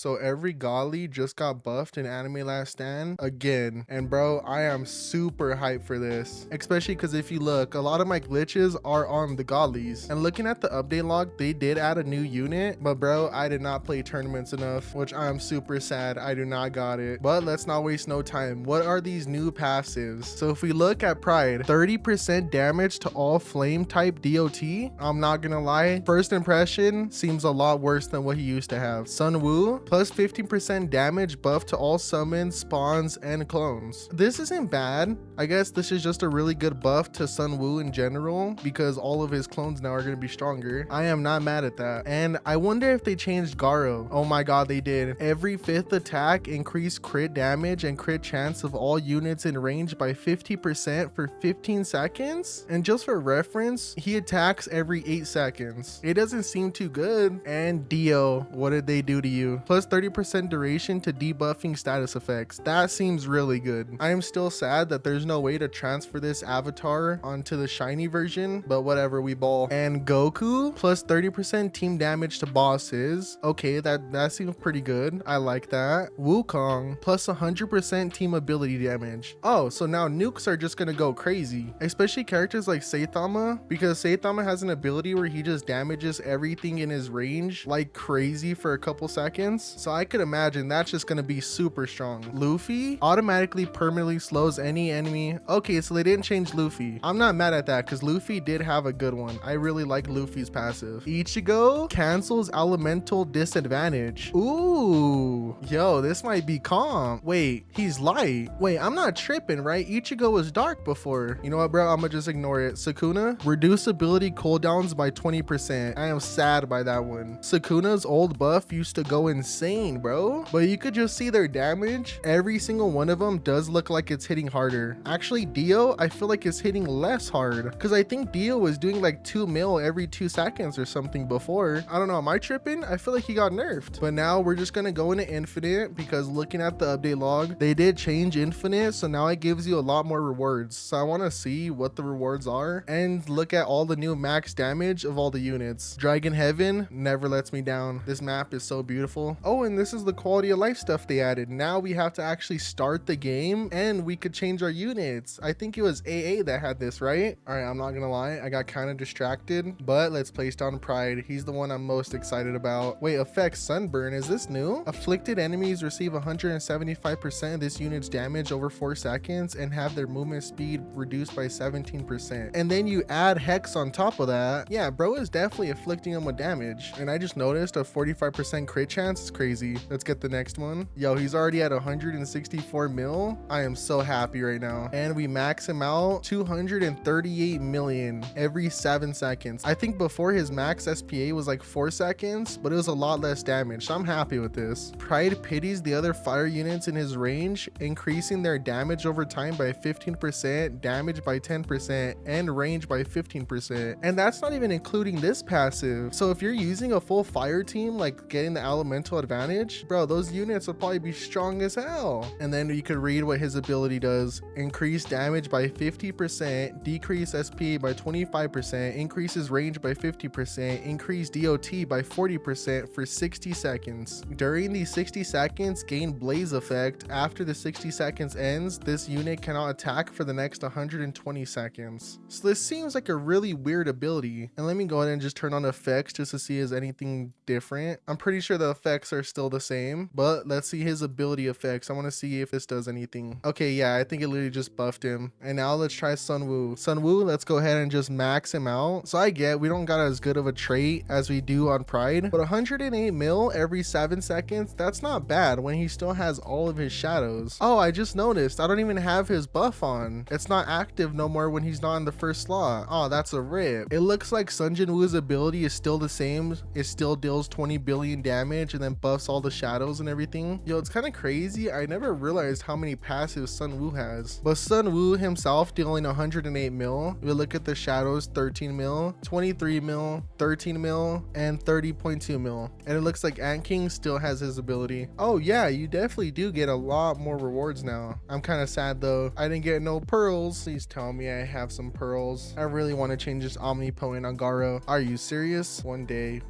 So every golly just got buffed in Anime Last Stand again. And bro, I am super hyped for this, especially because if you look, a lot of my glitches are on the gollies. And looking at the update log, they did add a new unit, but bro, I did not play tournaments enough, which I am super sad I do not got it. But let's not waste no time. What are these new passives? So if we look at Pride, 30% damage to all flame type DOT. I'm not gonna lie, first impression seems a lot worse than what he used to have. Sun Wu, plus 15% damage buff to all summons, spawns, and clones. This isn't bad. I guess this is just a really good buff to Sun Wu in general because all of his clones now are gonna be stronger. I am not mad at that. And I wonder if they changed Garou. Oh my god, they did. Every 5th attack increased crit damage and crit chance of all units in range by 50% for 15 seconds. And just for reference, he attacks every 8 seconds. It doesn't seem too good. And Dio, what did they do to you? Plus 30% duration to debuffing status effects. That seems really good. I am still sad that there's no way to transfer this avatar onto the shiny version, but whatever, we ball. And Goku, plus 30% team damage to bosses. Okay, that seems pretty good. I like that. Wukong, plus 100% team ability damage. Oh, so now nukes are just gonna go crazy, especially characters like Saitama, because Saitama has an ability where he just damages everything in his range like crazy for a couple seconds. So I could imagine that's just gonna be super strong. Luffy automatically permanently slows any enemy. Okay, so they didn't change Luffy. I'm not mad at that because Luffy did have a good one. I really like Luffy's passive. Ichigo cancels elemental disadvantage. Ooh, yo, this might be calm. Wait, he's light. Wait, I'm not tripping, right? Ichigo was dark before. You know what, bro? I'm gonna just ignore it. Sukuna, reduce ability cooldowns by 20%. I am sad by that one. Sukuna's old buff used to go insane, bro. But you could just see their damage. Every single one of them does look like it's hitting harder. Actually, Dio, I feel like it's hitting less hard because I think Dio was doing like 2 mil every 2 seconds or something before. I don't know, am I tripping? I feel like he got nerfed. But now we're just gonna go into infinite because looking at the update log, they did change infinite, so now it gives you a lot more rewards. So I want to see what the rewards are and look at all the new max damage of all the units. Dragon Heaven never lets me down. This map is so beautiful. Oh, and this is the quality of life stuff they added. Now we have to actually start the game and we could change our units. I think it was AA that had this, right? All right, I'm not gonna lie, I got kind of distracted, but let's place down Pride. He's the one I'm most excited about. Wait, affects Sunburn, is this new? Afflicted enemies receive 175% of this unit's damage over 4 seconds and have their movement speed reduced by 17%. And then you add Hex on top of that. Yeah, bro is definitely afflicting them with damage. And I just noticed a 45% crit chance. It's crazy. Let's get the next one. Yo, he's already at 164 mil. I am so happy right now. And we max him out 238 million every 7 seconds. I think before his max SPA was like 4 seconds, but it was a lot less damage. So I'm happy with this. Pride pities the other fire units in his range, increasing their damage over time by 15%, damage by 10%, and range by 15%. And that's not even including this passive. So if you're using a full fire team, like getting the elemental advantage, bro, those units will probably be strong as hell. And then you could read what his ability does. Increase damage by 50%, decrease SP by 25%, increases range by 50%, increase DOT by 40% for 60 seconds. During these 60 seconds, gain blaze effect. After the 60 seconds ends, this unit cannot attack for the next 120 seconds. So this seems like a really weird ability. And let me go ahead and just turn on effects just to see is anything different. I'm pretty sure the effects are still the same, but let's see his ability effects. I want to see if this does anything. Okay, yeah, I think it literally just buffed him. And now let's try Sun Wu. Sun Wu, let's go ahead and just max him out. So I get we don't got as good of a trait as we do on Pride, but 108 mil every 7 seconds, that's not bad when he still has all of his shadows. Oh, I just noticed I don't even have his buff on. It's not active no more when he's not in the first slot. Oh, that's a rip. It looks like Sun Jin Woo's ability is still the same. It still deals 20 billion damage and then buffs all the shadows and everything. Yo, it's kind of crazy. I never realized how many passives Sun Wu has. But Sun Wu himself dealing 108 mil. We look at the shadows, 13 mil, 23 mil, 13 mil, and 30.2 mil. And it looks like Ant King still has his ability. Oh yeah, you definitely do get a lot more rewards now. I'm kind of sad though. I didn't get no pearls. Please tell me I have some pearls. I really want to change this omnipotent on Garou. Are you serious? One day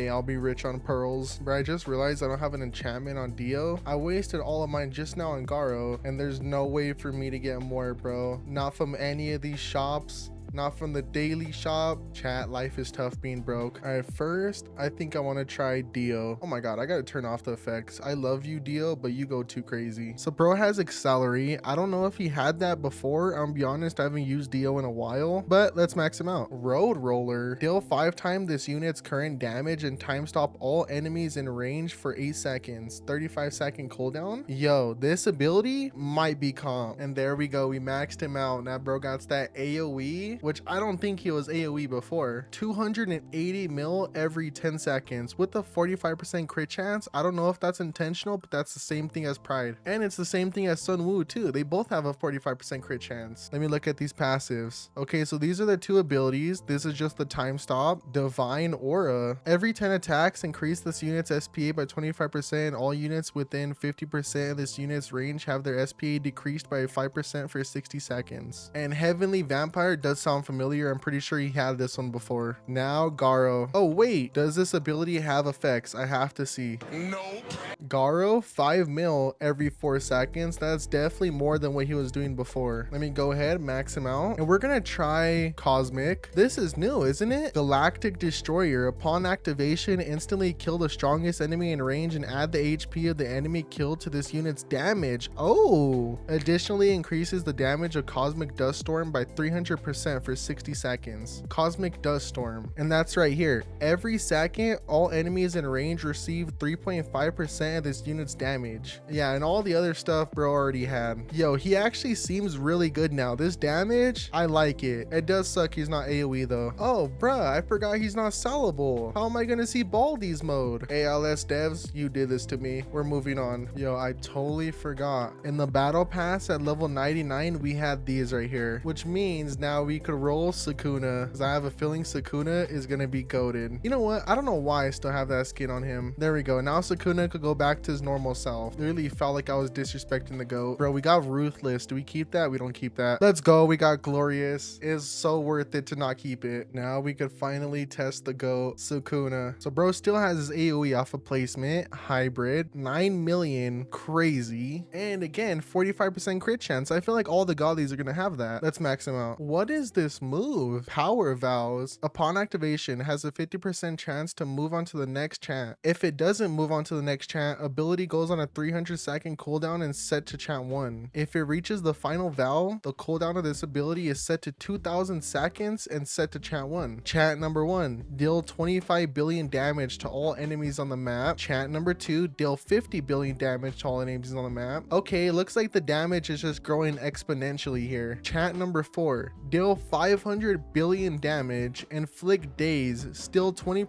I'll be rich on pearls. But I just realized surprised I don't have an enchantment on Dio. I wasted all of mine just now on Garou, and there's no way for me to get more, bro. Not from any of these shops. Not from the daily shop. Chat, life is tough being broke. All right, first, I think I want to try Dio. Oh my God, I got to turn off the effects. I love you, Dio, but you go too crazy. So bro has Accelerate. I don't know if he had that before. I'll be honest, I haven't used Dio in a while, but let's max him out. Road Roller. Deal 5 times this unit's current damage and time stop all enemies in range for 8 seconds. 35-second cooldown. Yo, this ability might be comp. And there we go. We maxed him out. Now bro got that AoE, which I don't think he was AoE before. 280 mil every 10 seconds with a 45% crit chance. I don't know if that's intentional, but that's the same thing as Pride. And it's the same thing as Sun Wu too. They both have a 45% crit chance. Let me look at these passives. Okay, so these are the 2 abilities. This is just the time stop. Divine Aura. Every 10 attacks increase this unit's SPA by 25%. All units within 50% of this unit's range have their SPA decreased by 5% for 60 seconds. And Heavenly Vampire does sound familiar. I'm pretty sure he had this one before. Now Garou. Oh wait, does this ability have effects? I have to see. Nope. Garou, 5 mil every 4 seconds. That's definitely more than what he was doing before. Let me go ahead, max him out, and we're gonna try Cosmic. This is new, isn't it? Galactic Destroyer. Upon activation, instantly kill the strongest enemy in range and add the HP of the enemy killed to this unit's damage. Oh, additionally increases the damage of Cosmic Dust Storm by 300% for 60 seconds. Cosmic Dust Storm. And that's right here. Every second, all enemies in range receive 3.5% of this unit's damage. Yeah, and all the other stuff bro already had. Yo, he actually seems really good now. This damage, I like it. It does suck he's not AoE though. Oh, bruh, I forgot he's not sellable. How am I gonna see Baldi's mode? ALS devs, you did this to me. We're moving on. Yo, I totally forgot. In the battle pass at level 99, we had these right here, which means now we could roll Sukuna, because I have a feeling Sukuna is gonna be goated. You know what? I don't know why I still have that skin on him. There we go. Now Sukuna could go back to his normal self. Literally felt like I was disrespecting the goat. Bro, we got Ruthless. Do we keep that? We don't keep that. Let's go. We got Glorious. It's so worth it to not keep it. Now we could finally test the goat, Sukuna. So bro still has his AoE off of placement. Hybrid. 9 million. Crazy. And again, 45% crit chance. I feel like all the godlies are gonna have that. Let's max him out. What is this move? Power Vows. Upon activation, has a 50% chance to move on to the next chant. If it doesn't move on to the next chant, ability goes on a 300-second cooldown and set to chant 1. If it reaches the final vow, the cooldown of this ability is set to 2000 seconds and set to chant 1. Chant number 1, deal 25 billion damage to all enemies on the map. Chant number 2, deal 50 billion damage to all enemies on the map. Okay, looks like the damage is just growing exponentially here. Chant number 4, deal 500 billion damage, inflict daze, still 20%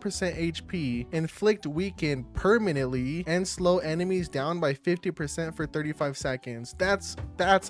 HP, inflict weaken permanently, and slow enemies down by 50% for 35 seconds. That's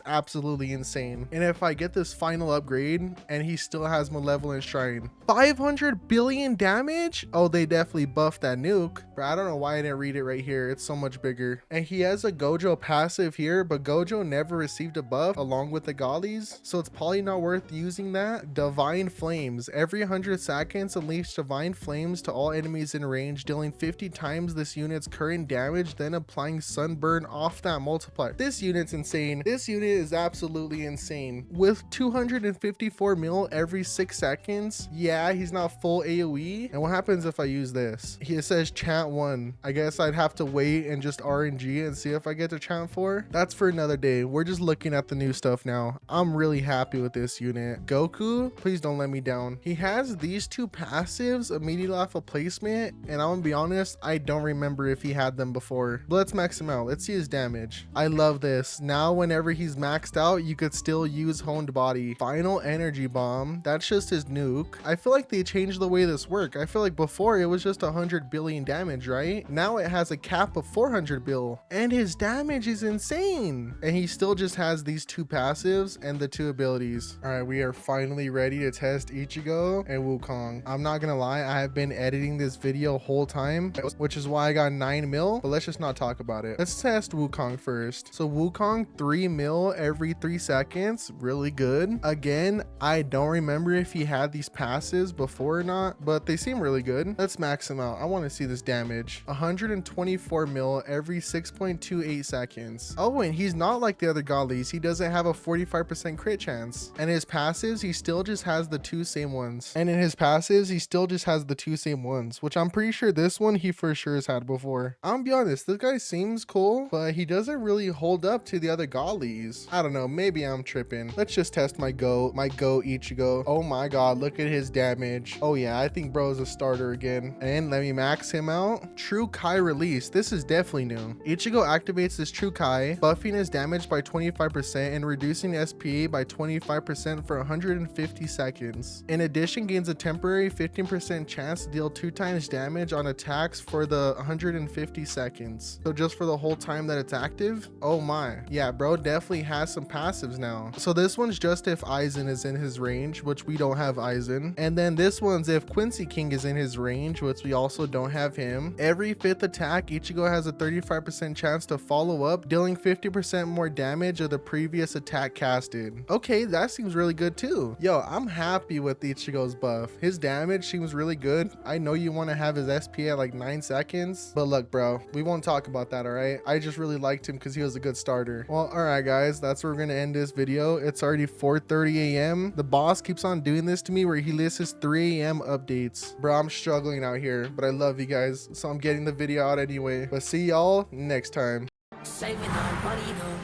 absolutely insane. And if I get this final upgrade and he still has Malevolent Shrine, 500 billion damage? Oh, they definitely buffed that nuke. But I don't know why I didn't read it right here. It's so much bigger. And he has a Gojo passive here, but Gojo never received a buff along with the Gollies, so it's probably not worth using that. Divine Flames. Every 100 seconds, unleash Divine Flames to all enemies in range, dealing 50 times this unit's current damage, then applying Sunburn off that multiplier. This unit's insane. This unit is absolutely insane. With 254 mil every 6 seconds, yeah, he's not full AoE. And what happens if I use this? He says chant 1. I guess I'd have to wait and just RNG and see if I get to chant 4. That's for another day. We're just looking at the new stuff now. I'm really happy with this unit. Goku, please don't let me down. He has these 2 passives immediately off of placement, and I'm gonna be honest, I don't remember if he had them before. But let's max him out. Let's see his damage. I love this. Now whenever he's maxed out, you could still use Honed Body. Final Energy Bomb. That's just his nuke. I feel like they changed the way this worked. I feel like before it was just 100 billion damage, right? Now it has a cap of 400 bill, and his damage is insane. And he still just has these 2 passives and the 2 abilities. All right, we are finally ready to test Ichigo and Wukong. I'm not gonna lie, I have been editing this video whole time, which is why I got 9 mil, but let's just not talk about it. Let's test Wukong first. So Wukong 3 mil every 3 seconds, really good. Again, I don't remember if he had these passes before or not, but they seem really good. Let's max him out. I want to see this damage. 124 mil every 6.28 seconds. Oh, and he's not like the other godlies. He doesn't have a 45% crit chance. And his passives, he still just has the 2 same ones. And in his passives, he still just has the 2 same ones, which I'm pretty sure this one he for sure has had before. I'm gonna be honest, this guy seems cool, but he doesn't really hold up to the other godlies. I don't know, maybe I'm tripping. Let's just test my goat Ichigo. Oh my god, look at his damage. Oh yeah, I think bro is a starter again. And let me max him out. True Kai release. This is definitely new. Ichigo activates his True Kai, buffing his damage by 25% and reducing SPA by 25% for 150 seconds. In addition, gains a temporary 15% chance to deal 2 times damage on attacks for the 150 seconds. So just for the whole time that it's active. Oh my. Yeah, bro definitely has some passives now. So this one's just if Aizen is in his range, which we don't have Aizen. And then this one's if Quincy King is in his range, which we also don't have him. Every 5th attack, Ichigo has a 35% chance to follow up, dealing 50% more damage of the previous attack casted. Okay, that seems really good too. Yo, I'm happy with Ichigo's buff. His damage seems really good. I know you want to have his SP at like 9 seconds, but look, bro, we won't talk about that, all right? I just really liked him because he was a good starter. Well, all right, guys, that's where we're gonna end this video. It's already 4:30 a.m. The boss keeps on doing this to me where he lists his 3 a.m. updates. Bro, I'm struggling out here, but I love you guys, so I'm getting the video out anyway. But see y'all next time. Saving our money, no.